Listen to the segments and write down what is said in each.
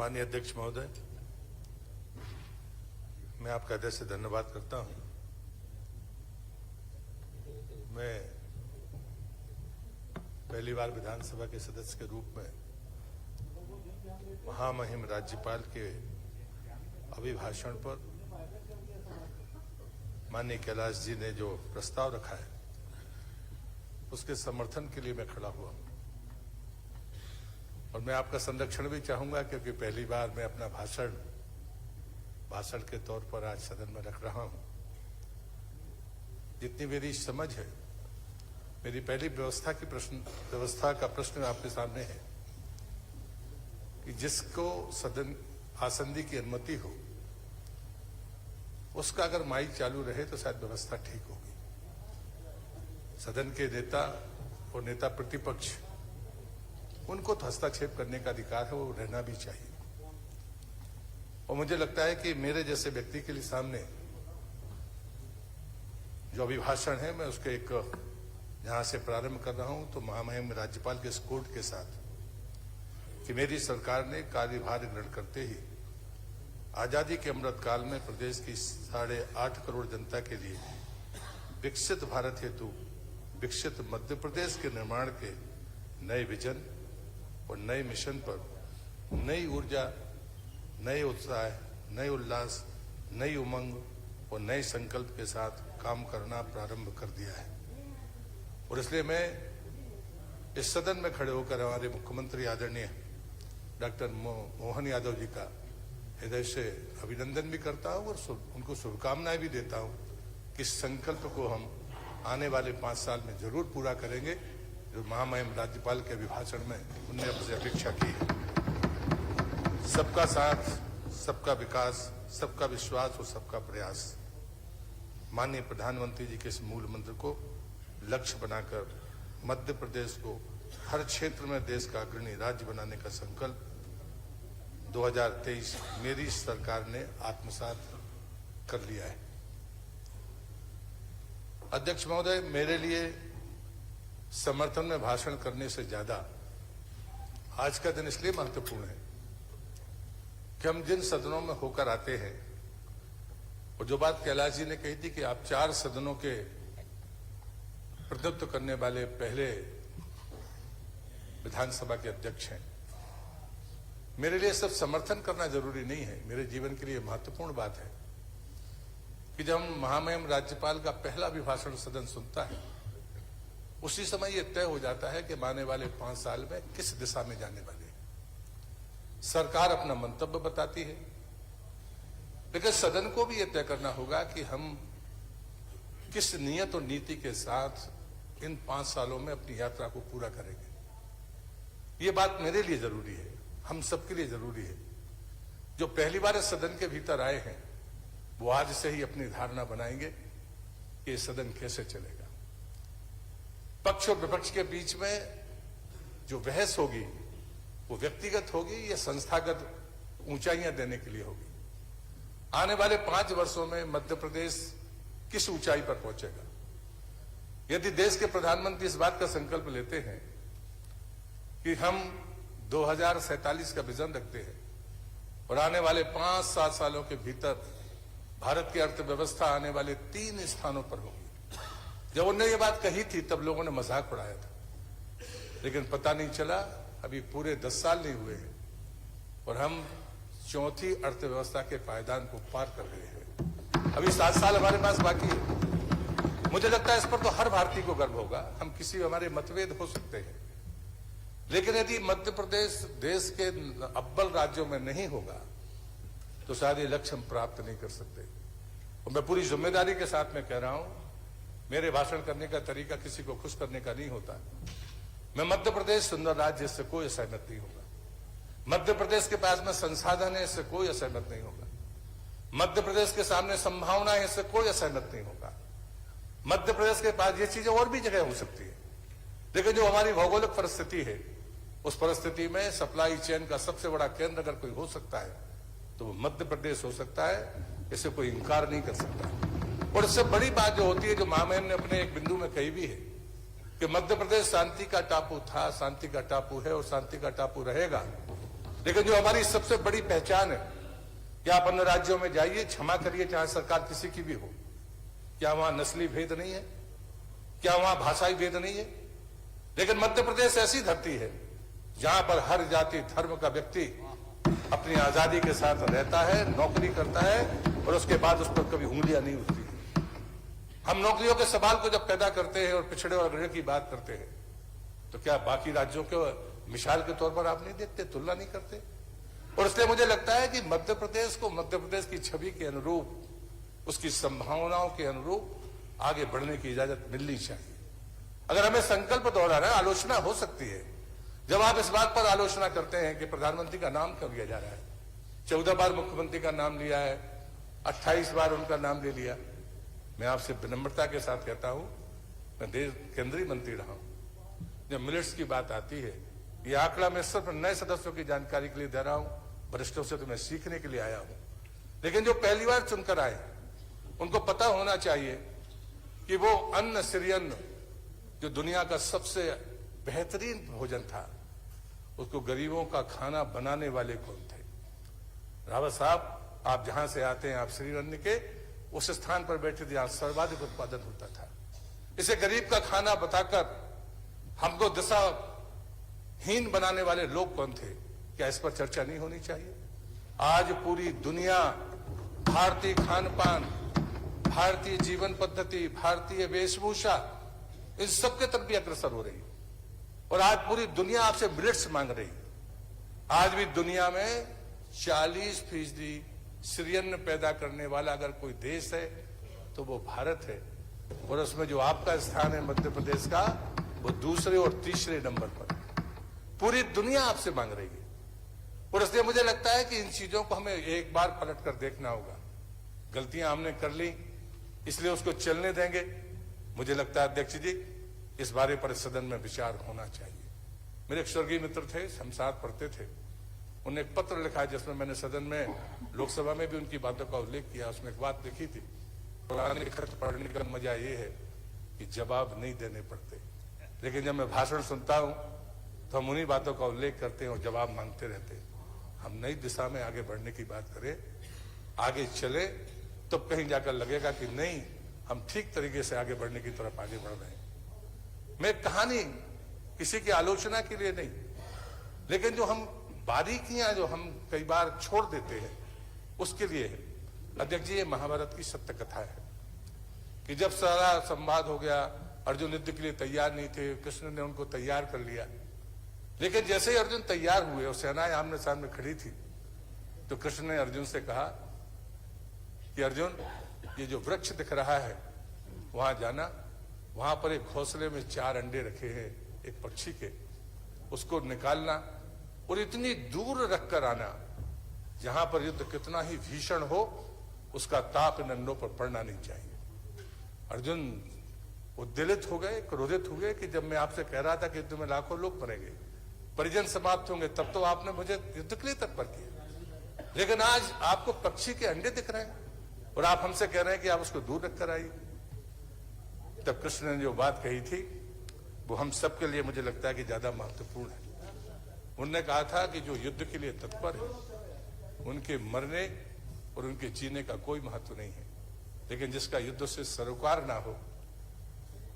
माननीय अध्यक्ष महोदय, मैं आपका हृदय से धन्यवाद करता हूं। मैं पहली बार विधानसभा के सदस्य के रूप में महामहिम राज्यपाल के अभिभाषण पर माननीय कैलाश जी ने जो प्रस्ताव रखा है उसके समर्थन के लिए मैं खड़ा हुआ हूं और मैं आपका संरक्षण भी चाहूंगा, क्योंकि पहली बार मैं अपना भाषण के तौर पर आज सदन में रख रहा हूं। जितनी मेरी समझ है, मेरी पहली व्यवस्था का प्रश्न आपके सामने है कि जिसको सदन आसंदी की अनुमति हो उसका अगर माइक चालू रहे तो शायद व्यवस्था ठीक होगी। सदन के नेता और नेता प्रतिपक्ष, उनको तो हस्तक्षेप करने का अधिकार है, वो रहना भी चाहिए। और मुझे लगता है कि मेरे जैसे व्यक्ति के लिए सामने जो अभिभाषण है, मैं उसके एक यहां से प्रारंभ कर रहा हूं तो महामहिम राज्यपाल के स्कोर्ट के साथ कि मेरी सरकार ने कार्यभार ग्रहण करते ही आजादी के अमृत काल में प्रदेश की 8.5 करोड़ जनता के लिए विकसित भारत हेतु विकसित मध्य प्रदेश के निर्माण के नए विजन और नए मिशन पर नई ऊर्जा, नए उत्साह, नए उल्लास, नई उमंग और नए संकल्प के साथ काम करना प्रारंभ कर दिया है। और इसलिए मैं इस सदन में खड़े होकर हमारे मुख्यमंत्री आदरणीय डॉक्टर मोहन यादव जी का हृदय से अभिनंदन भी करता हूं और उनको शुभकामनाएं भी देता हूं कि इस संकल्प को हम आने वाले 5 साल में जरूर पूरा करेंगे, जो महामहिम राज्यपाल के अभिभाषण में उन्होंने आपसे अपेक्षा की है। सबका साथ, सबका विकास, सबका विश्वास और सबका प्रयास, माननीय प्रधानमंत्री जी के इस मूल मंत्र को लक्ष्य बनाकर मध्य प्रदेश को हर क्षेत्र में देश का अग्रणी राज्य बनाने का संकल्प 2023 मेरी सरकार ने आत्मसात कर लिया है। अध्यक्ष महोदय, मेरे लिए समर्थन में भाषण करने से ज्यादा आज का दिन इसलिए महत्वपूर्ण है कि हम जिन सदनों में होकर आते हैं, और जो बात कैलाश जी ने कही थी कि आप 4 सदनों के प्रतिनिधित्व करने वाले पहले विधानसभा के अध्यक्ष हैं, मेरे लिए सब समर्थन करना जरूरी नहीं है। मेरे जीवन के लिए महत्वपूर्ण बात है कि जब हम महामहिम राज्यपाल का पहला अभिभाषण सदन सुनता है, उसी समय यह तय हो जाता है कि आने वाले 5 साल में किस दिशा में जाने वाले हैं। सरकार अपना मंतव्य बताती है, लेकिन सदन को भी यह तय करना होगा कि हम किस नियत और नीति के साथ इन 5 सालों में अपनी यात्रा को पूरा करेंगे। ये बात मेरे लिए जरूरी है, हम सबके लिए जरूरी है। जो पहली बार इस सदन के भीतर आए हैं वो आज से ही अपनी धारणा बनाएंगे कि सदन कैसे चलेगा। पक्ष और विपक्ष के बीच में जो बहस होगी वो व्यक्तिगत होगी या संस्थागत ऊंचाइयां देने के लिए होगी। आने वाले 5 वर्षों में मध्य प्रदेश किस ऊंचाई पर पहुंचेगा। यदि देश के प्रधानमंत्री इस बात का संकल्प लेते हैं कि हम 2047 का विजन रखते हैं और आने वाले 5-7 सालों के भीतर भारत की अर्थव्यवस्था आने वाले 3 स्थानों पर होगी। जब उन्होंने ये बात कही थी तब लोगों ने मजाक उड़ाया था, लेकिन पता नहीं चला अभी पूरे 10 साल नहीं हुए हैं और हम 4थी अर्थव्यवस्था के पायदान को पार कर रहे हैं। अभी 7 साल हमारे पास बाकी है। मुझे लगता है इस पर तो हर भारतीय को गर्व होगा। हम किसी हमारे मतभेद हो सकते हैं, लेकिन यदि मध्य प्रदेश देश के अव्वल राज्यों में नहीं होगा तो शायद ये लक्ष्य हम प्राप्त नहीं कर सकते। और मैं पूरी जिम्मेदारी के साथ में कह रहा हूं, मेरे भाषण करने का तरीका किसी को खुश करने का नहीं होता। मैं मध्य प्रदेश सुंदर राज्य, इससे कोई असहमत नहीं होगा। मध्य प्रदेश के पास में संसाधन है, इससे कोई असहमत नहीं होगा। मध्य प्रदेश के सामने संभावना है, इससे कोई असहमत नहीं होगा। मध्य प्रदेश के पास ये चीजें और भी जगह हो सकती है, लेकिन जो हमारी भौगोलिक परिस्थिति है, उस परिस्थिति में सप्लाई चेन का सबसे बड़ा केंद्र अगर कोई हो सकता है तो वो मध्य प्रदेश हो सकता है। इसे कोई इंकार नहीं कर सकता। और इससे बड़ी बात जो होती है, जो महामहिम ने अपने एक बिंदु में कही भी है कि मध्य प्रदेश शांति का टापू था, शांति का टापू है और शांति का टापू रहेगा। लेकिन जो हमारी सबसे बड़ी पहचान है कि आप अन्य राज्यों में जाइए, क्षमा करिए चाहे सरकार किसी की भी हो, क्या वहां नस्ली भेद नहीं है? क्या वहां भाषाई भेद नहीं है? लेकिन मध्य प्रदेश ऐसी धरती है जहां पर हर जाति धर्म का व्यक्ति अपनी आजादी के साथ रहता है, नौकरी करता है और उसके बाद उस पर कभी उंगलियां नहीं उठती। हम नौकरियों के सवाल को जब पैदा करते हैं और पिछड़े और अग्रणी की बात करते हैं तो क्या बाकी राज्यों को मिसाल के तौर पर आप नहीं देखते, तुलना नहीं करते? और इसलिए मुझे लगता है कि मध्य प्रदेश को मध्य प्रदेश की छवि के अनुरूप, उसकी संभावनाओं के अनुरूप आगे बढ़ने की इजाजत मिलनी चाहिए। अगर हमें संकल्प दोहराना है, आलोचना हो सकती है। जब आप इस बात पर आलोचना करते हैं कि प्रधानमंत्री का नाम क्यों लिया जा रहा है, 14 बार मुख्यमंत्री का नाम लिया है, 28 बार उनका नाम ले लिया, मैं आपसे विनम्रता के साथ कहता हूं, मैं देश केंद्रीय मंत्री रहा हूं। जब मिलिट्स की बात आती है, ये आंकड़ा मैं सिर्फ नए सदस्यों की जानकारी के लिए दे रहा हूं, वरिष्ठों से तो मैं सीखने के लिए आया हूं। लेकिन जो पहली बार चुनकर आए उनको पता होना चाहिए कि वो अन्न सिरियन जो दुनिया का सबसे बेहतरीन भोजन था, उसको गरीबों का खाना बनाने वाले कौन थे? रावत साहब, आप जहां से आते हैं, आप श्रीरण्य के उस स्थान पर बैठे थे जहां सर्वाधिक उत्पादन होता था। इसे गरीब का खाना बताकर हमको दिशाहीन बनाने वाले लोग कौन थे? क्या इस पर चर्चा नहीं होनी चाहिए? आज पूरी दुनिया भारतीय खान पान, भारतीय जीवन पद्धति, भारतीय वेशभूषा, इन सबके तरफ भी अग्रसर हो रही है और आज पूरी दुनिया आपसे मिलिट्स मांग रही है। आज भी दुनिया में 40% सिरियन पैदा करने वाला अगर कोई देश है तो वो भारत है, और उसमें जो आपका स्थान है मध्य प्रदेश का, वो दूसरे और तीसरे नंबर पर। पूरी दुनिया आपसे मांग रही है और इसलिए मुझे लगता है कि इन चीजों को हमें एक बार पलट कर देखना होगा। गलतियां हमने कर ली, इसलिए उसको चलने देंगे? मुझे लगता है अध्यक्ष जी, इस बारे पर सदन में विचार होना चाहिए। मेरे एक स्वर्गीय मित्र थे, हम साथ पढ़ते थे, उन्होंने एक पत्र लिखा जिसमें मैंने सदन में, लोकसभा में भी उनकी बातों का उल्लेख किया। उसमें एक बात लिखी थी, पुराने खत पढ़ने का मजा ये है कि जवाब नहीं देने पड़ते, लेकिन जब मैं भाषण सुनता हूं तो हम उन्हीं बातों का उल्लेख करते हैं और जवाब मांगते रहते हैं। हम नई दिशा में आगे बढ़ने की बात करें, आगे चले, तो कहीं जाकर लगेगा कि नहीं, हम ठीक तरीके से आगे बढ़ने की तरफ आगे बढ़ रहे हैं। मैं कहानी किसी की आलोचना के लिए नहीं, लेकिन जो हम बारीकियां जो हम कई बार छोड़ देते हैं उसके लिए है। अध्यक्ष जी, ये महाभारत की सत्य कथा है कि जब सारा संवाद हो गया, अर्जुन युद्ध के लिए तैयार नहीं थे, कृष्ण ने उनको तैयार कर लिया, लेकिन जैसे ही अर्जुन तैयार हुए और सेनाएं आमने सामने खड़ी थी, तो कृष्ण ने अर्जुन से कहा कि अर्जुन, ये जो वृक्ष दिख रहा है वहां जाना, वहां पर एक घोंसले में 4 अंडे रखे हैं एक पक्षी के, उसको निकालना और इतनी दूर रखकर आना जहां पर युद्ध कितना ही भीषण हो, उसका ताप इन अंडों पर पड़ना नहीं चाहिए। अर्जुन उद्वेलित हो गए, क्रोधित हो गए कि जब मैं आपसे कह रहा था कि युद्ध में लाखों लोग मरेंगे, परिजन समाप्त होंगे, तब तो आपने मुझे युद्ध के लिए तत्पर किया, लेकिन आज आपको पक्षी के अंडे दिख रहे हैं और आप हमसे कह रहे हैं कि आप उसको दूर रखकर आइए। तब कृष्ण ने जो बात कही थी वो हम सबके लिए मुझे लगता है कि ज्यादा महत्वपूर्ण है। उन्होंने कहा था कि जो युद्ध के लिए तत्पर है उनके मरने और उनके जीने का कोई महत्व नहीं है, लेकिन जिसका युद्ध से सरोकार ना हो,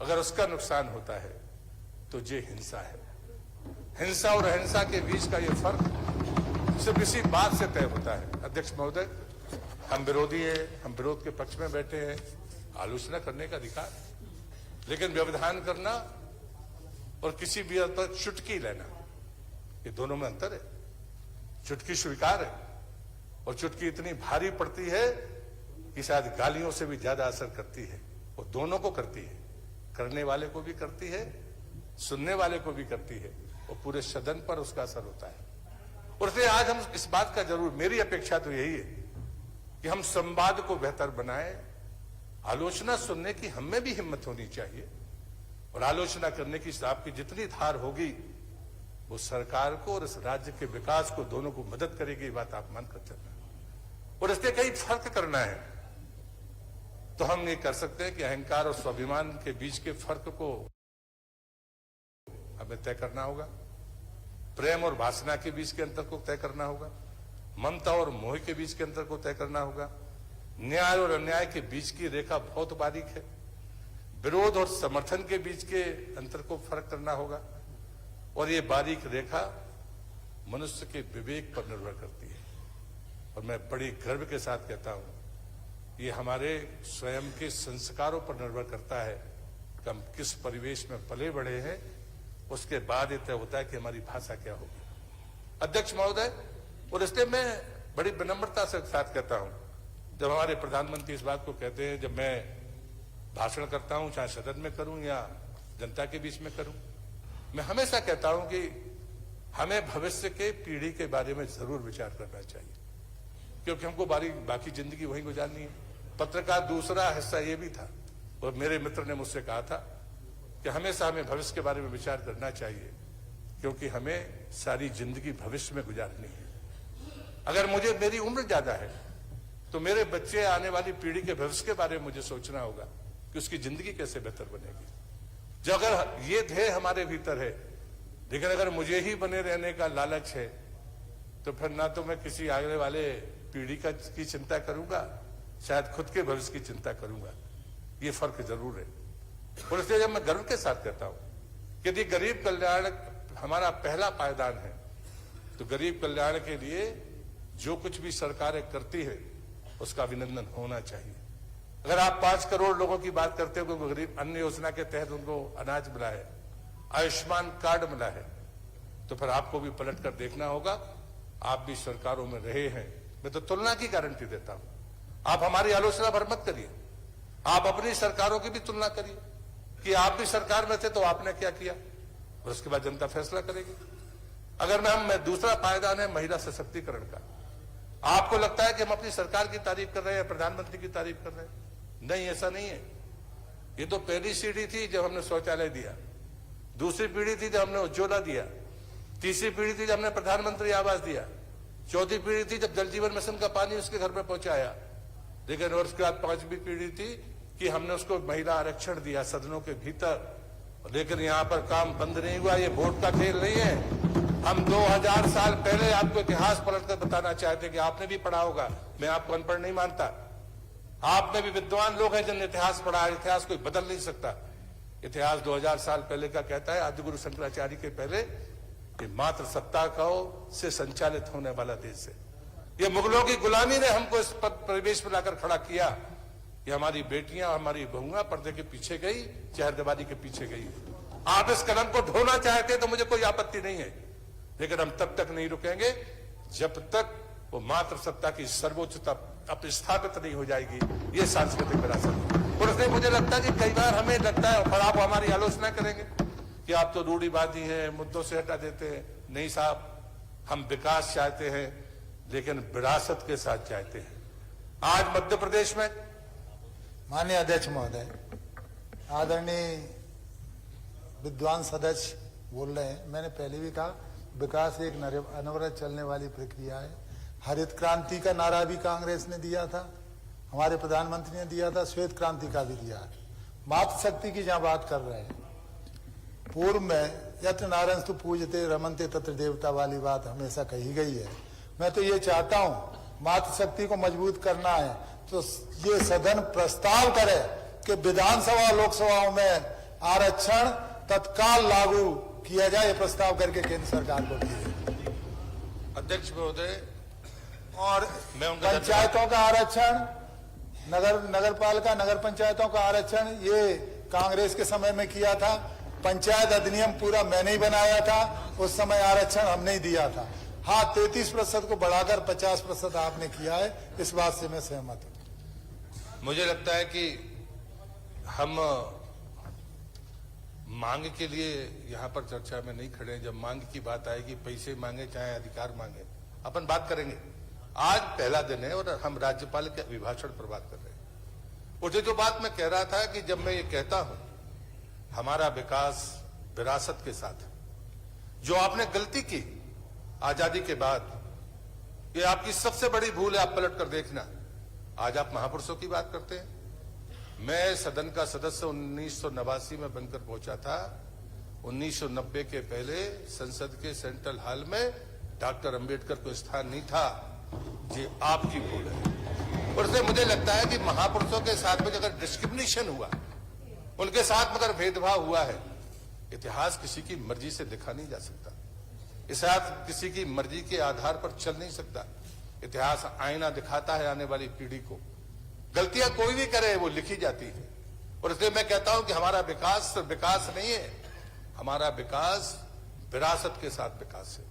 अगर उसका नुकसान होता है तो ये हिंसा है। हिंसा और अहिंसा के बीच का ये फर्क सिर्फ इसी बात से तय होता है। अध्यक्ष महोदय, हम विरोधी हैं, हम विरोध के पक्ष में बैठे हैं, आलोचना करने का अधिकार, लेकिन व्यवधान करना और किसी भी हद पर चुटकी लेना, ये दोनों में अंतर है। चुटकी स्वीकार है और चुटकी इतनी भारी पड़ती है कि शायद गालियों से भी ज्यादा असर करती है, और दोनों को करती है, करने वाले को भी करती है, सुनने वाले को भी करती है, और पूरे सदन पर उसका असर होता है। और इसलिए आज हम इस बात का जरूर, मेरी अपेक्षा तो यही है कि हम संवाद को बेहतर बनाएं। आलोचना सुनने की हमें भी हिम्मत होनी चाहिए, और आलोचना करने की आपकी जितनी धार होगी वो सरकार को और इस राज्य के विकास को, दोनों को मदद करेगी, ये बात आप मानकर चलना। और इसके कई फर्क करना है तो हम ये कर सकते हैं कि अहंकार और स्वाभिमान के बीच के फर्क को हमें तय करना होगा। प्रेम और वासना के बीच के अंतर को तय करना होगा, ममता और मोह के बीच के अंतर को तय करना होगा, न्याय और अन्याय के बीच की रेखा बहुत बारीक है, विरोध और समर्थन के बीच के अंतर को फर्क करना होगा, और ये बारीक रेखा मनुष्य के विवेक पर निर्भर करती है। और मैं बड़ी गर्व के साथ कहता हूं, ये हमारे स्वयं के संस्कारों पर निर्भर करता है कि हम किस परिवेश में पले बढ़े हैं, उसके बाद ये तय होता है कि हमारी भाषा क्या होगी। अध्यक्ष महोदय, और इसलिए मैं बड़ी विनम्रता से साथ कहता हूं, जब हमारे प्रधानमंत्री इस बात को कहते हैं, जब मैं भाषण करता हूं, चाहे सदन में करूं या जनता के बीच में करूं, मैं हमेशा कहता हूं कि हमें भविष्य के पीढ़ी के बारे में जरूर विचार करना चाहिए, क्योंकि हमको बाकी जिंदगी वहीं गुजारनी है। पत्रकार दूसरा हिस्सा ये भी था, और मेरे मित्र ने मुझसे कहा था कि हमेशा हमें भविष्य के बारे में विचार करना चाहिए, क्योंकि हमें सारी जिंदगी भविष्य में गुजारनी है। अगर मेरी उम्र ज्यादा है तो मेरे बच्चे, आने वाली पीढ़ी के भविष्य के बारे में मुझे सोचना होगा कि उसकी जिंदगी कैसे बेहतर बनेगी। जो अगर ये ध्येय हमारे भीतर है, लेकिन अगर मुझे ही बने रहने का लालच है, तो फिर ना तो मैं किसी आगे वाले पीढ़ी की चिंता करूंगा, शायद खुद के भविष्य की चिंता करूंगा। ये फर्क जरूर है। और इसलिए जब मैं गर्व के साथ कहता हूं कि यदि गरीब कल्याण हमारा पहला पायदान है, तो गरीब कल्याण के लिए जो कुछ भी सरकारें करती है उसका अभिनंदन होना चाहिए। अगर आप 5 करोड़ लोगों की बात करते हो, गरीब अन्न योजना के तहत उनको अनाज मिला है, आयुष्मान कार्ड मिला है, तो फिर आपको भी पलट कर देखना होगा। आप भी सरकारों में रहे हैं, मैं तो तुलना की गारंटी देता हूं। आप हमारी आलोचना भर मत करिए, आप अपनी सरकारों की भी तुलना करिए कि आप भी सरकार में थे तो आपने क्या किया, और उसके बाद जनता फैसला करेगी। अगर मैं दूसरा पायदान है महिला सशक्तिकरण का। आपको लगता है कि हम अपनी सरकार की तारीफ कर रहे हैं, प्रधानमंत्री की तारीफ कर रहे हैं? नहीं, ऐसा नहीं है। ये तो पहली सीढ़ी थी जब हमने शौचालय दिया, दूसरी पीढ़ी थी जब हमने उज्ज्वला दिया, तीसरी पीढ़ी थी जब हमने प्रधानमंत्री आवास दिया, चौथी पीढ़ी थी जब जल जीवन मिशन का पानी उसके घर में पहुंचाया, लेकिन और उसके बाद 5वीं पीढ़ी थी कि हमने उसको महिला आरक्षण दिया सदनों के भीतर। लेकिन यहां पर काम बंद नहीं हुआ। ये वोट का खेल नहीं है। हम 2000 साल पहले आपको इतिहास पलटकर बताना चाहते कि आपने भी पढ़ा होगा, मैं आपको अनपढ़ नहीं मानता, आप में भी विद्वान लोग हैं जिन्होंने इतिहास पढ़ा है। इतिहास कोई बदल नहीं सकता। इतिहास 2000 साल पहले का कहता है, आदिगुरु शंकराचार्य के पहले, कि मात्र सत्ता से संचालित होने वाला देश है। ये मुगलों की गुलामी ने हमको इस परिवेश में लाकर खड़ा किया। ये हमारी बेटियां, हमारी बहुआं पर्दे के पीछे गई, चहरदीवारी के पीछे गई। आप इस कलम को ढोना चाहते तो मुझे कोई आपत्ति नहीं है, लेकिन हम तब तक नहीं रुकेंगे जब तक वो मात्र सत्ता की सर्वोच्चता प्रतिस्थापित नहीं हो जाएगी। ये सांस्कृतिक विरासत है। और इसलिए मुझे लगता है कि कई बार हमें लगता है, और आप हमारी आलोचना करेंगे कि आप तो रूढ़िवादी हैं, मुद्दों से हटा देते हैं। नहीं साहब, हम विकास चाहते हैं, लेकिन विरासत के साथ चाहते हैं। आज मध्य प्रदेश में माननीय अध्यक्ष महोदय, आदरणीय विद्वान सदस्य बोल रहे हैं। मैंने पहले भी कहा, विकास एक अनवरत चलने वाली प्रक्रिया है। हरित क्रांति का नारा भी कांग्रेस ने दिया था, हमारे प्रधानमंत्री ने दिया था, श्वेत क्रांति का भी दिया है। मातृशक्ति की जहां बात कर रहे हैं, पूर्व में यत्र नारायणस्तु पूजते रमनते तत्र देवता वाली बात हमेशा कही गई है। मैं तो ये चाहता हूं, मातृशक्ति को मजबूत करना है तो ये सदन प्रस्ताव करे कि विधानसभा लोकसभाओं में आरक्षण तत्काल लागू किया जाए। प्रस्ताव करके केंद्र सरकार को दिए। अध्यक्ष महोदय, और पंचायतों का आरक्षण, नगर पालिका नगर पंचायतों का आरक्षण ये कांग्रेस के समय में किया था। पंचायत अधिनियम पूरा मैंने ही बनाया था, उस समय आरक्षण हमने ही दिया था। हाँ, 33% को बढ़ाकर 50% आपने किया है, इस बात से मैं सहमत हूं। मुझे लगता है कि हम मांग के लिए यहां पर चर्चा में नहीं खड़े हैं। जब मांग की बात आएगी, पैसे मांगे चाहे अधिकार मांगे, अपन बात करेंगे। आज पहला दिन है और हम राज्यपाल के अभिभाषण पर बात कर रहे हैं। और जो बात मैं कह रहा था कि जब मैं ये कहता हूं हमारा विकास विरासत के साथ, जो आपने गलती की आजादी के बाद, ये आपकी सबसे बड़ी भूल है। आप पलट कर देखना, आज आप महापुरुषों की बात करते हैं। मैं सदन का सदस्य 1989 में बनकर पहुंचा था। 1990 के पहले संसद के सेंट्रल हॉल में डॉक्टर अंबेडकर को स्थान नहीं था। ये आपकी भूल है। और इसलिए मुझे लगता है कि महापुरुषों के साथ में अगर डिस्क्रिमिनेशन हुआ, उनके साथ में अगर भेदभाव हुआ है, इतिहास किसी की मर्जी से लिखा नहीं जा सकता। इतिहास किसी की मर्जी के आधार पर चल नहीं सकता। इतिहास आईना दिखाता है आने वाली पीढ़ी को। गलतियां कोई भी करे वो लिखी जाती है। और इसलिए मैं कहता हूं कि हमारा विकास सिर्फ विकास नहीं है, हमारा विकास विरासत के साथ विकास है।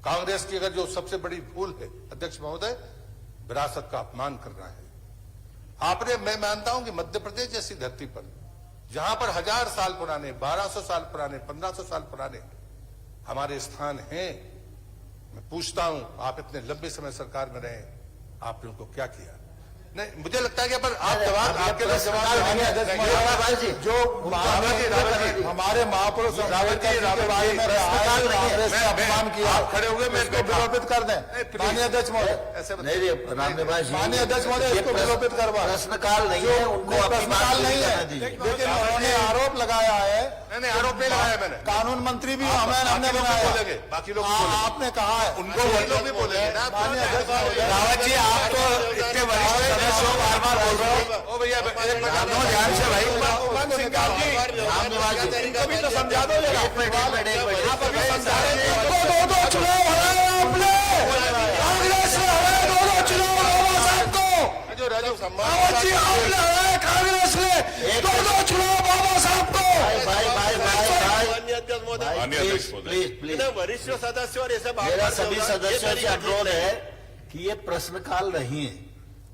कांग्रेस की अगर जो सबसे बड़ी भूल है अध्यक्ष महोदय, विरासत का अपमान करना है। आपने, मैं मानता हूं कि मध्य प्रदेश जैसी धरती पर जहां पर 1000 साल पुराने, 1200 साल पुराने, 1500 साल पुराने हमारे स्थान हैं, मैं पूछता हूं आप इतने लंबे समय सरकार में रहे, आपने उनको क्या किया? नहीं, मुझे लगता है कि पर आप जवाब, आपके लिए जवाब जो हमारे महापुरुष अम्बेडकर जी के बारे में कांग्रेस ने अपमान किया, आप खड़े हुए, मैं इसको विलोपित कर दें। माननीय अध्यक्ष महोदय, ऐसे माननीय अध्यक्ष महोदय, इसको विलोपित करवा। प्रश्नकाल नहीं है, उनको प्रश्नकाल नहीं है, लेकिन उन्होंने आरोप लगाया है। नहीं, आरोप नहीं लगाया मैंने। कानून मंत्री भी हमने बनाया, बाकी लोग आपने कहा है, उनको लोग भी बोलेंगे ना। माननीय अध्यक्ष महोदय, रावत जी, आप तो इतने वरिष्ठ सदस्य हो, बार-बार बोल रहे हो। ओ भैया, ध्यान से भाई, इनको भी तो समझा दो जरा। एक मिनट आप अभी समझा रहे हैं, दो चुनाव हराए आपने, कांग्रेस ने हराए दो चुनाव बाबा साहब को। जो राजू रावत जी, आपने हराए कांग्रेस ने दो चुनाव बाबा साहब को। प्लीज वरिष्ठ सदस्य और ऐसे मेरा सभी सदस्यों से अनुरोध है कि ये प्रश्नकाल नहीं है।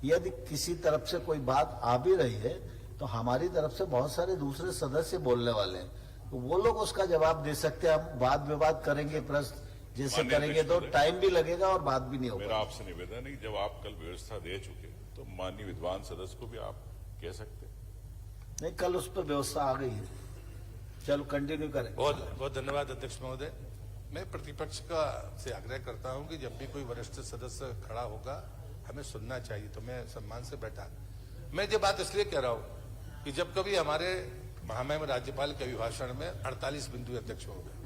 यदि किसी तरफ से कोई बात आ भी रही है तो हमारी तरफ से बहुत सारे दूसरे सदस्य बोलने वाले हैं, तो वो लोग उसका जवाब दे सकते हैं। हम वाद विवाद करेंगे, प्रश्न जैसे करेंगे तो टाइम भी लगेगा और बात भी नहीं होगा। मेरा आपसे निवेदन है कि जब आप कल व्यवस्था दे चुके तो माननीय विद्वान सदस्य को भी आप कह सकते हैं। नहीं, कल उस पर व्यवस्था आ गई है। चलो कंटिन्यू करें। बहुत बहुत धन्यवाद अध्यक्ष महोदय। मैं प्रतिपक्ष का से आग्रह करता हूं कि जब भी कोई वरिष्ठ सदस्य खड़ा होगा हमें सुनना चाहिए, तो मैं सम्मान से बैठा। मैं ये बात इसलिए कह रहा हूं कि जब कभी हमारे महामहिम राज्यपाल के अभिभाषण में 48 बिंदु अध्यक्ष हो गए,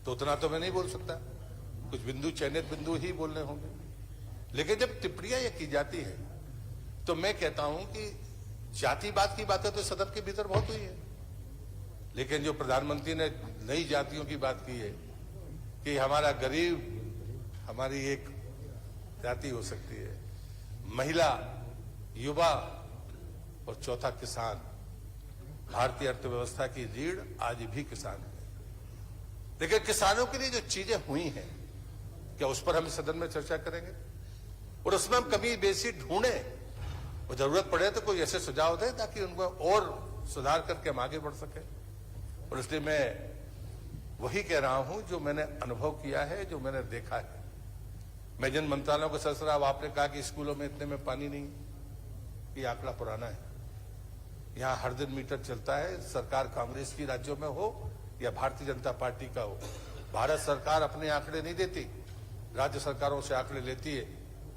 तो उतना तो मैं नहीं बोल सकता, कुछ बिंदु चयनित बिंदु ही बोलने होंगे। लेकिन जब टिप्पणियां ये की जाती है तो मैं कहता हूं कि जातिवाद की बातें तो सदन के भीतर बहुत हुई है, लेकिन जो प्रधानमंत्री ने नई जातियों की बात की है कि हमारा गरीब हमारी एक जाति हो सकती है, महिला, युवा और चौथा किसान। भारतीय अर्थव्यवस्था की रीढ़ आज भी किसान है। लेकिन किसानों के लिए जो चीजें हुई हैं, क्या उस पर हम सदन में चर्चा करेंगे और उसमें हम कमी बेसी ढूंढें और जरूरत पड़े तो कोई ऐसे सुझाव दें ताकि उनको और सुधार करके हम आगे बढ़ सके। और इसलिए मैं वही कह रहा हूं जो मैंने अनुभव किया है, जो मैंने देखा है। मैं जिन मंत्रालयों का सदस्य, अब आपने कहा कि स्कूलों में इतने में पानी नहीं, ये आंकड़ा पुराना है। यहां हर दिन मीटर चलता है, सरकार कांग्रेस की राज्यों में हो या भारतीय जनता पार्टी का हो। भारत सरकार अपने आंकड़े नहीं देती, राज्य सरकारों से आंकड़े लेती है।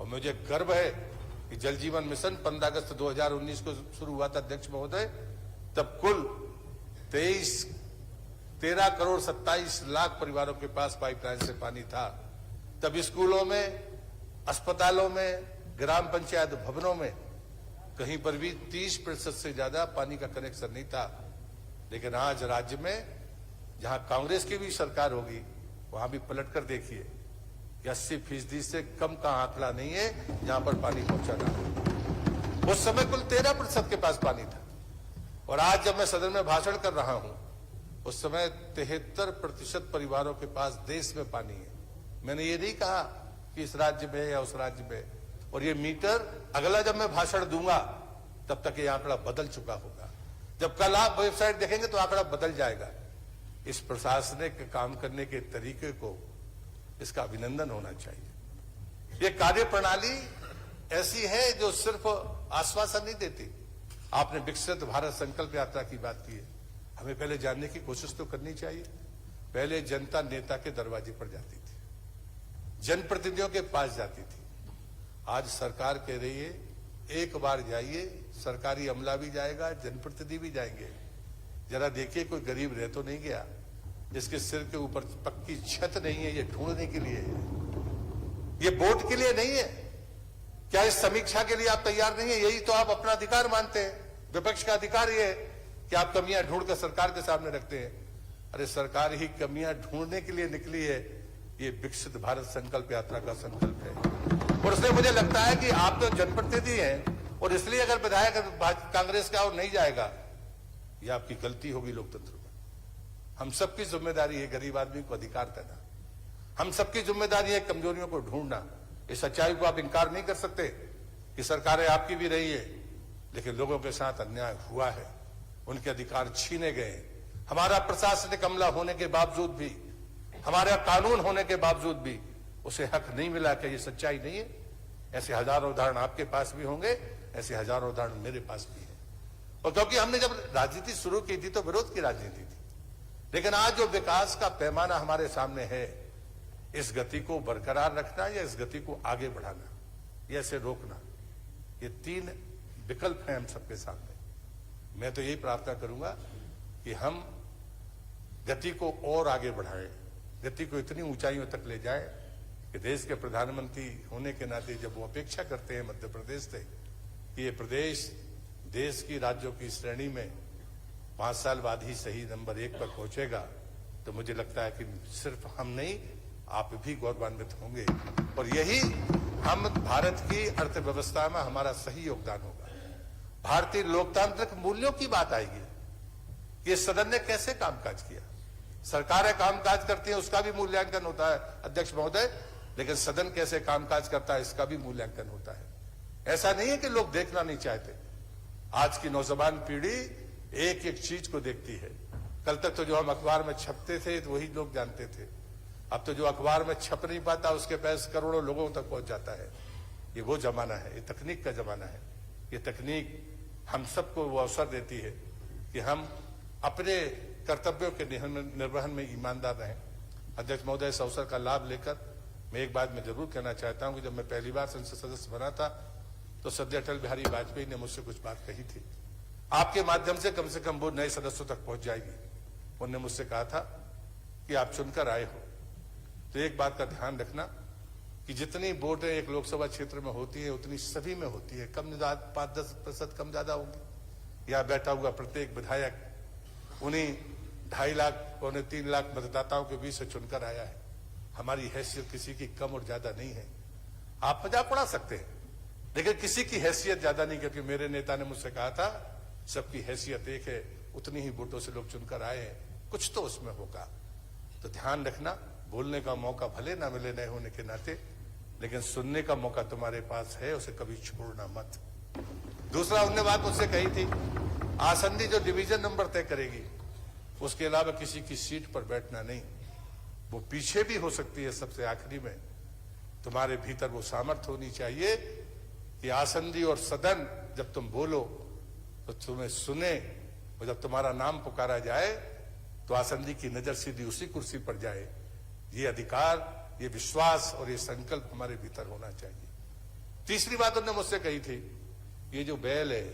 और मुझे गर्व है कि जल जीवन मिशन 15 अगस्त 2019 को शुरू हुआ था अध्यक्ष महोदय, तब कुल 13 करोड़ 27 लाख परिवारों के पास पाइपलाइन से पानी था। तब स्कूलों में, अस्पतालों में, ग्राम पंचायत भवनों में कहीं पर भी 30% से ज्यादा पानी का कनेक्शन नहीं था। लेकिन आज राज्य में जहां कांग्रेस की भी सरकार होगी वहां भी पलट कर देखिए कि 80% से कम का आंकड़ा नहीं है जहां पर पानी पहुंचा था। उस समय कुल 13% के पास पानी था। और आज जब मैं सदन में भाषण कर रहा हूं, उस समय 73% परिवारों के पास देश में पानी है। मैंने ये नहीं कहा कि इस राज्य में या उस राज्य में। और ये मीटर अगला जब मैं भाषण दूंगा तब तक ये आंकड़ा बदल चुका होगा। जब कल आप वेबसाइट देखेंगे तो आंकड़ा बदल जाएगा। इस प्रशासनिक काम करने के तरीके को, इसका अभिनंदन होना चाहिए। ये कार्य प्रणाली ऐसी है जो सिर्फ आश्वासन नहीं देती। आपने विकसित भारत संकल्प यात्रा की बात की है, हमें पहले जानने की कोशिश तो करनी चाहिए। पहले जनता नेता के दरवाजे पर जाती थी, जनप्रतिनिधियों के पास जाती थी। आज सरकार कह रही है एक बार जाइए, सरकारी अमला भी जाएगा, जनप्रतिनिधि भी जाएंगे। जरा देखिए कोई गरीब रह तो नहीं गया जिसके सिर के ऊपर पक्की छत नहीं है? ये ढूंढने के लिए है, ये वोट के लिए नहीं है। क्या इस समीक्षा के लिए आप तैयार नहीं है? यही तो आप अपना अधिकार मानते हैं। विपक्ष का अधिकार ये है कि आप कमियां ढूंढकर सरकार के सामने रखते हैं। अरे सरकार ही कमियां ढूंढने के लिए निकली है। ये विकसित भारत संकल्प यात्रा का संकल्प है। और इसलिए मुझे लगता है कि आप तो जनप्रतिनिधि हैं और इसलिए अगर विधायक कांग्रेस का और नहीं जाएगा, ये आपकी गलती होगी लोकतंत्र में। हम सबकी जिम्मेदारी है गरीब आदमी को अधिकार देना, हम सबकी जिम्मेदारी है कमजोरियों को ढूंढना। इस सच्चाई को आप इंकार नहीं कर सकते कि सरकारें आपकी भी रही है, लेकिन लोगों के साथ अन्याय हुआ है, उनके अधिकार छीने गए। हमारा प्रशासनिक अमला होने के बावजूद भी, हमारा कानून होने के बावजूद भी उसे हक नहीं मिला। क्या ये सच्चाई नहीं है? ऐसे हजारों उदाहरण आपके पास भी होंगे, ऐसे हजारों उदाहरण मेरे पास भी है। और क्योंकि हमने जब राजनीति शुरू की थी तो विरोध की राजनीति थी, लेकिन आज जो विकास का पैमाना हमारे सामने है, इस गति को बरकरार रखना या इस गति को आगे बढ़ाना या इसे रोकना, ये तीन विकल्प हैं हम सबके सामने। मैं तो यही प्रार्थना करूंगा कि हम गति को और आगे बढ़ाएं, गति को इतनी ऊंचाइयों तक ले जाएं कि देश के प्रधानमंत्री होने के नाते जब वो अपेक्षा करते हैं मध्य प्रदेश से कि ये प्रदेश देश की राज्यों की श्रेणी में 5 साल बाद ही सही नंबर 1 पर पहुंचेगा, तो मुझे लगता है कि सिर्फ हम नहीं, आप भी गौरवान्वित होंगे। और यही हम भारत की अर्थव्यवस्था में हमारा सही योगदान होगा। भारतीय लोकतांत्रिक मूल्यों की बात आएगी। ये सदन ने कैसे कामकाज किया? सरकारें कामकाज करती हैं, उसका भी मूल्यांकन होता है अध्यक्ष महोदय, लेकिन सदन कैसे कामकाज करता है इसका भी मूल्यांकन होता है। ऐसा नहीं है कि लोग देखना नहीं चाहते। आज की नौजवान पीढ़ी एक एक चीज को देखती है। कल तक तो जो हम अखबार में छपते थे तो वही लोग जानते थे, अब तो जो अखबार में छप नहीं पाता उसके पैसे करोड़ों लोगों तक पहुंच जाता है। ये वो जमाना है, ये तकनीक का जमाना है। ये तकनीक हम सबको वो अवसर देती है कि हम अपने कर्तव्यों के निर्वहन में ईमानदार रहें। अध्यक्ष महोदय, इस अवसर का लाभ लेकर मैं एक बात मैं जरूर कहना चाहता हूं कि जब मैं पहली बार संसद सदस्य बना था तो सदैव अटल बिहारी वाजपेयी ने मुझसे कुछ बात कही थी, आपके माध्यम से कम वो नए सदस्यों तक पहुंच जाएगी। उन्होंने मुझसे कहा था कि आप चुनकर आए हो तो एक बात का ध्यान रखना कि जितनी वोटें एक लोकसभा क्षेत्र में होती है उतनी सभी में होती है, कम 5-10% कम ज्यादा होंगी। यहाँ बैठा हुआ प्रत्येक विधायक उन्हीं 2.5 लाख 3 लाख मतदाताओं के बीच से चुनकर आया है। हमारी हैसियत किसी की कम और ज्यादा नहीं है। आप मजाक उड़ा सकते हैं लेकिन किसी की हैसियत ज्यादा नहीं, क्योंकि मेरे नेता ने मुझसे कहा था सबकी हैसियत एक है, उतनी ही वोटों से लोग चुनकर आए हैं, कुछ तो उसमें होगा। तो ध्यान रखना, बोलने का मौका भले ना मिले नए होने के नाते, लेकिन सुनने का मौका तुम्हारे पास है, उसे कभी छोड़ना मत। दूसरा उन्होंने बात मुझसे कही थी, आसंदी जो डिवीजन नंबर तय करेगी उसके अलावा किसी की सीट पर बैठना नहीं, वो पीछे भी हो सकती है सबसे आखिरी में। तुम्हारे भीतर वो सामर्थ्य होनी चाहिए कि आसंदी और सदन जब तुम बोलो तो तुम्हें सुने, और जब तुम्हारा नाम पुकारा जाए तो आसंदी की नजर सीधी उसी कुर्सी पर जाए। ये अधिकार, ये विश्वास और ये संकल्प हमारे भीतर होना चाहिए। तीसरी बात उन्होंने मुझसे कही थी, ये जो बैल है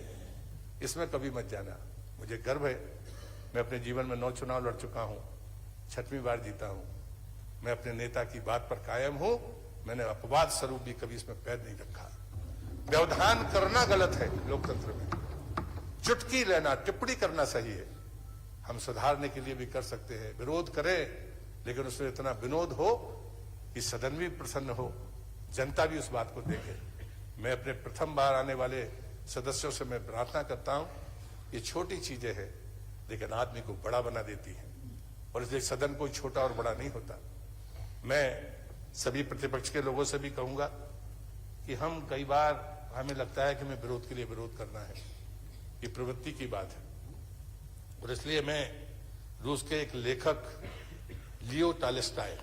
इसमें कभी मत जाना। मुझे गर्व है, मैं अपने जीवन में 9 चुनाव लड़ चुका हूं, 6वीं बार जीता हूं। मैं अपने नेता की बात पर कायम हूं, मैंने अपवाद स्वरूप भी कभी इसमें पैर नहीं रखा। व्यवधान करना गलत है लोकतंत्र में, चुटकी लेना, टिप्पणी करना सही है। हम सुधारने के लिए भी कर सकते हैं, विरोध करें लेकिन उसमें इतना विनोद हो कि सदन भी प्रसन्न हो, जनता भी उस बात को देखे। मैं अपने प्रथम बार आने वाले सदस्यों से मैं प्रार्थना करता हूं, ये छोटी चीजें हैं लेकिन आदमी को बड़ा बना देती है, और इसलिए सदन कोई छोटा और बड़ा नहीं होता। मैं सभी प्रतिपक्ष के लोगों से भी कहूंगा कि हम कई बार हमें लगता है कि हमें विरोध के लिए विरोध करना है, ये प्रवृत्ति की बात है। और इसलिए मैं रूस के एक लेखक लियो टॉल्स्टॉय,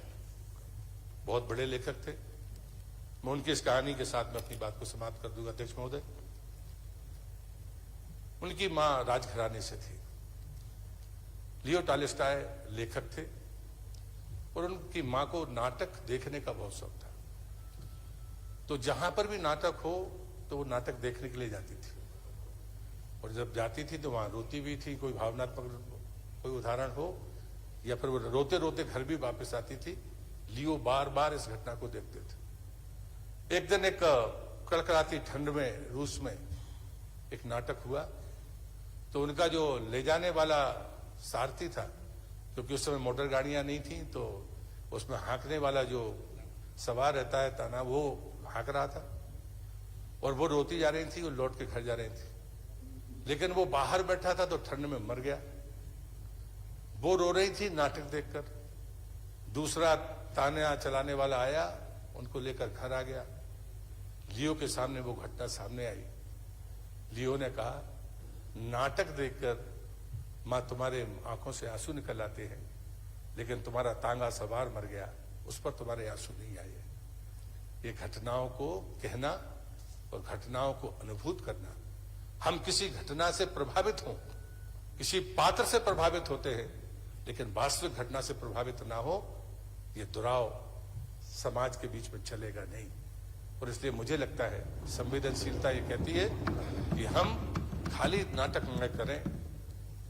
बहुत बड़े लेखक थे, मैं उनकी इस कहानी के साथ में अपनी बात को समाप्त कर दूंगा। अध्यक्ष महोदय, उनकी मां राजघराने से थी। लियो टॉल्स्टॉय लेखक थे और उनकी मां को नाटक देखने का बहुत शौक था, तो जहां पर भी नाटक हो तो वो नाटक देखने के लिए जाती थी, और जब जाती थी तो वहां रोती भी थी, कोई भावनात्मक कोई उदाहरण हो, या फिर वो रोते रोते घर भी वापस आती थी। लियो बार बार इस घटना को देखते थे। एक दिन एक कड़कड़ाती ठंड में रूस में एक नाटक हुआ, तो उनका जो ले जाने वाला सारथी था, क्योंकि उस समय मोटर गाड़ियां नहीं थी, तो उसमें हाँकने वाला जो सवार रहता है ताना, वो हाँक रहा था और वो रोती जा रही थी, वो लौट के घर जा रही थी। लेकिन वो बाहर बैठा था तो ठंड में मर गया। वो रो रही थी नाटक देखकर। दूसरा ताना चलाने वाला आया, उनको लेकर घर आ गया। लियो के सामने वो घटना सामने आई। लियो ने कहा, नाटक देखकर मां तुम्हारे आंखों से आंसू निकल आते हैं, लेकिन तुम्हारा तांगा सवार मर गया, उस पर तुम्हारे आंसू नहीं आए। ये घटनाओं को कहना और घटनाओं को अनुभूत करना। हम किसी घटना से प्रभावित हों, किसी पात्र से प्रभावित होते हैं, लेकिन वास्तविक घटना से प्रभावित ना हो, ये दुराव समाज के बीच में चलेगा नहीं। और इसलिए मुझे लगता है संवेदनशीलता ये कहती है कि हम खाली नाटक न करें,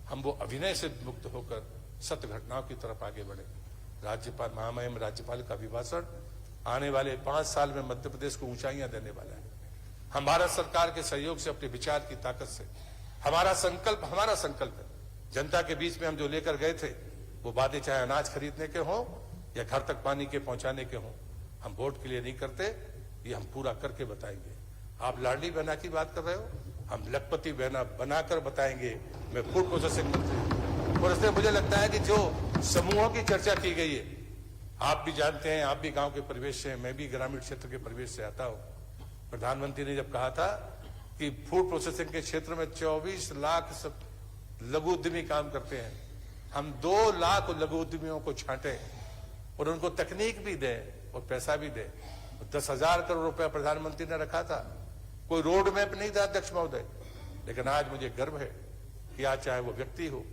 हम वो अभिनय से मुक्त होकर सत्य घटनाओं की तरफ आगे बढ़े। राज्यपाल, महामहिम राज्यपाल का अभिभाषण आने वाले 5 साल में मध्य प्रदेश को ऊंचाइयां देने वाला है। हम भारत सरकार के सहयोग से, अपने विचार की ताकत से, हमारा संकल्प है। जनता के बीच में हम जो लेकर गए थे, वो बातें चाहे अनाज खरीदने के हों या घर तक पानी के पहुंचाने के हों, हम वोट के लिए नहीं करते, ये हम पूरा करके बताएंगे। आप लाडली बहना की बात कर रहे हो, हम लखपति बहना बनाकर बताएंगे। मैं फूड प्रोसेसिंग मंत्री हूं। और इसलिए मुझे लगता है कि जो समूहों की चर्चा की गई है, आप भी जानते हैं, आप भी गांव के परिवेश से, मैं भी ग्रामीण क्षेत्र के परिवेश से आता हूं। प्रधानमंत्री ने जब कहा था कि फूड प्रोसेसिंग के क्षेत्र में 24 लाख लघु उद्यमी काम करते हैं, हम 2 लाख लघु उद्यमियों को छांटे और उनको तकनीक भी दें और पैसा भी दें। 10,000 करोड़ रुपया प्रधानमंत्री ने रखा था। कोई रोड मैप नहीं था अध्यक्ष महोदय, लेकिन आज मुझे गर्व है कि आज चाहे वो व्यक्ति हो,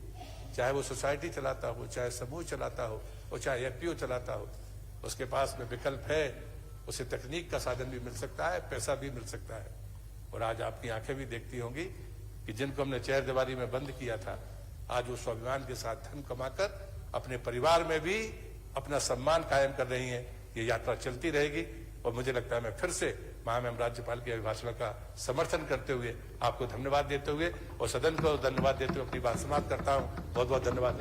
चाहे वो सोसाइटी चलाता हो, चाहे समूह चलाता हो, और चाहे एफपीओ चलाता हो, उसके पास में विकल्प है। उसे तकनीक का साधन भी मिल सकता है, पैसा भी मिल सकता है। और आज आपकी आंखें भी देखती होंगी कि जिनको हमने चेहर दीवारी में बंद किया था, आज वो स्वाभिमान के साथ धन कमाकर अपने परिवार में भी अपना सम्मान कायम कर रही हैं। ये यात्रा चलती रहेगी और मुझे लगता है मैं फिर से महामहिम राज्यपाल के अभिभाषण का समर्थन करते हुए आपको धन्यवाद देते हुए और सदन को धन्यवाद देते हुए अपनी बात समाप्त करता हूं। बहुत बहुत धन्यवाद।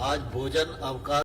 आज भोजन अवकाश